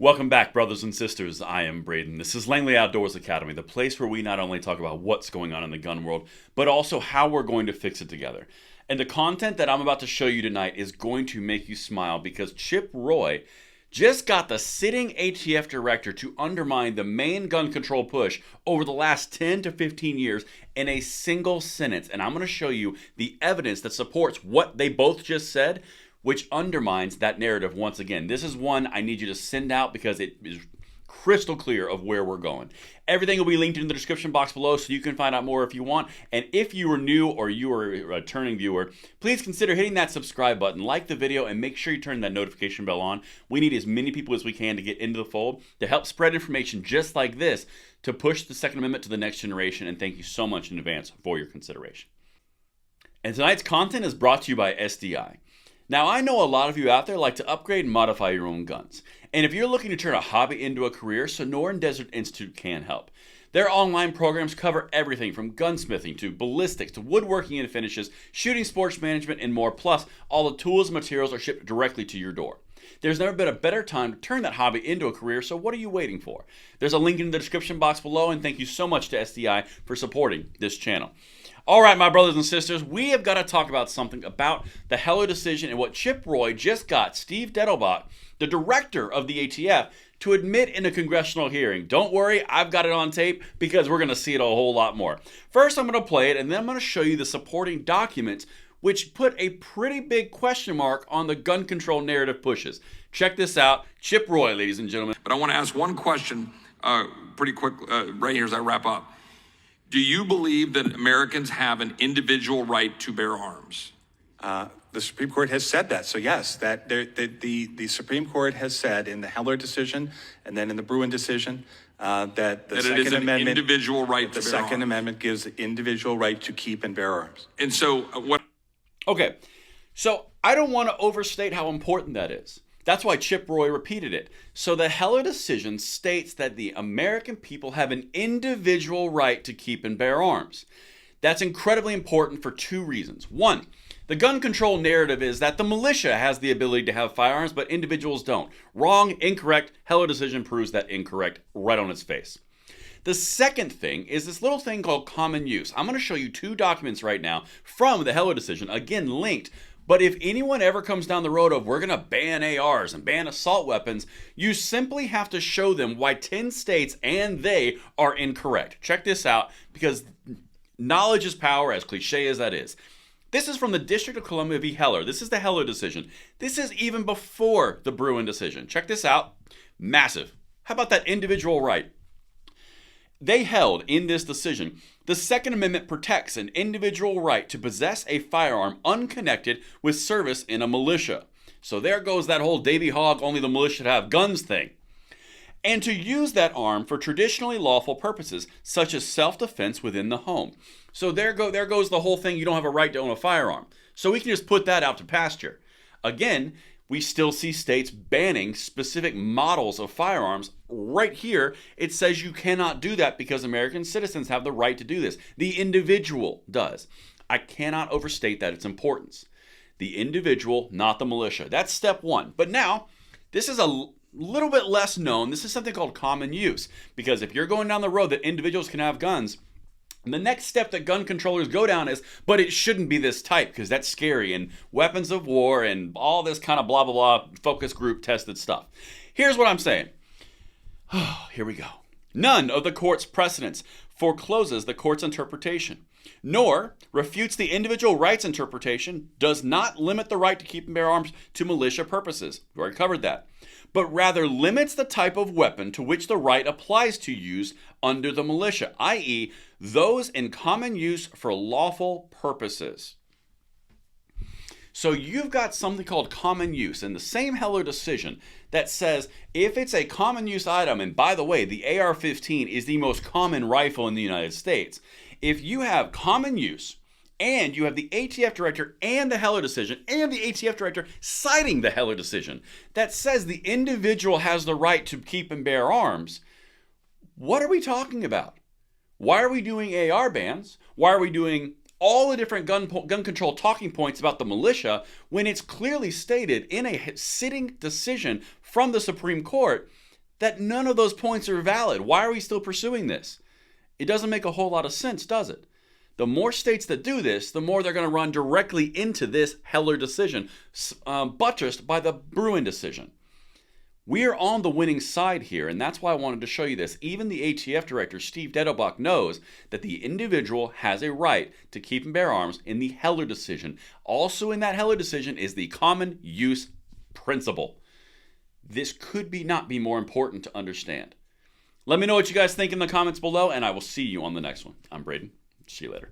Welcome back, brothers and sisters. I am Braden. This is Langley Outdoors Academy, the place where we not only talk about what's going on in the gun world, but also how we're going to fix it together. And the content that I'm about to show you tonight is going to make you smile because Chip Roy just got the sitting ATF director to undermine the main gun control push over the last 10 to 15 years in a single sentence. And I'm going to show you the evidence that supports what they both just said, which undermines that narrative once again. This is one I need you to send out because it is crystal clear of where we're going. Everything will be linked in the description box below so you can find out more if you want. And if you are new or you are a returning viewer, please consider hitting that subscribe button, like the video, and make sure you turn that notification bell on. We need as many people as we can to get into the fold to help spread information just like this to push the Second Amendment to the next generation. And thank you so much in advance for your consideration. And tonight's content is brought to you by SDI. Now, I know a lot of you out there like to upgrade and modify your own guns. And if you're looking to turn a hobby into a career, Sonoran Desert Institute can help. Their online programs cover everything from gunsmithing to ballistics to woodworking and finishes, shooting sports management, and more. Plus, all the tools and materials are shipped directly to your door. There's never been a better time to turn that hobby into a career, so what are you waiting for? There's a link in the description box below, and thank you so much to SDI for supporting this channel. All right, my brothers and sisters, we have got to talk about something about the Heller decision and what Chip Roy just got Steve Dettelbach, the director of the ATF, to admit in a congressional hearing. Don't worry, I've got it on tape because we're going to see it a whole lot more. First, I'm going to play it, and then I'm going to show you the supporting documents which put a pretty big question mark on the gun control narrative pushes. Check this out. Chip Roy, ladies and gentlemen. But I want to ask one question pretty quick right here as I wrap up. Do you believe that Americans have an individual right to bear arms? The Supreme Court has said that. So yes, that the Supreme Court has said in the Heller decision and then in the Bruin decision that the Second Amendment, individual right to bear arms. The Second Amendment gives the individual right to keep and bear arms. And so what? Okay, so I don't want to overstate how important that is. That's why Chip Roy repeated it. So the Heller decision states that the American people have an individual right to keep and bear arms. That's incredibly important for two reasons. One, the gun control narrative is that the militia has the ability to have firearms, but individuals don't. Wrong, incorrect. Heller decision proves that incorrect right on its face. The second thing is this little thing called common use. I'm going to show you two documents right now from the Heller decision, again linked. But if anyone ever comes down the road of we're going to ban ARs and ban assault weapons, you simply have to show them why 10 states and they are incorrect. Check this out, because knowledge is power, as cliche as that is. This is from the District of Columbia v. Heller. This is the Heller decision. This is even before the Bruin decision. Check this out. Massive. How about that individual right? They held in this decision, the Second Amendment protects an individual right to possess a firearm unconnected with service in a militia. So there goes that whole Davy Hogg, only the militia should have guns thing. And to use that arm for traditionally lawful purposes, such as self-defense within the home. So there goes the whole thing, you don't have a right to own a firearm. So we can just put that out to pasture. Again, we still see states banning specific models of firearms. Right here, it says you cannot do that because American citizens have the right to do this. The individual does. I cannot overstate that its importance. The individual, not the militia. That's step one. But now, this is a little bit less known. This is something called common use. Because if you're going down the road that individuals can have guns, and the next step that gun controllers go down is, but it shouldn't be this type because that's scary and weapons of war and all this kind of blah, blah, blah, focus group tested stuff. Here's what I'm saying. Here we go. None of the court's precedents forecloses the court's interpretation, nor refutes the individual rights interpretation, does not limit the right to keep and bear arms to militia purposes. We already covered that. But rather limits the type of weapon to which the right applies to use under the militia, i.e., those in common use for lawful purposes. So you've got something called common use in the same Heller decision that says if it's a common use item, and by the way, the AR-15 is the most common rifle in the United States, if you have common use and you have the ATF director and the Heller decision and the ATF director citing the Heller decision that says the individual has the right to keep and bear arms, what are we talking about? Why are we doing AR bans? Why are we doing all the different gun control talking points about the militia when it's clearly stated in a sitting decision from the Supreme Court that none of those points are valid. Why are we still pursuing this? It doesn't make a whole lot of sense, does it? The more states that do this, the more they're going to run directly into this Heller decision, buttressed by the Bruen decision. We are on the winning side here, and that's why I wanted to show you this. Even the ATF Director, Steve Dettelbach, knows that the individual has a right to keep and bear arms in the Heller decision. Also in that Heller decision is the common use principle. This could not be more important to understand. Let me know what you guys think in the comments below, and I will see you on the next one. I'm Braden. See you later.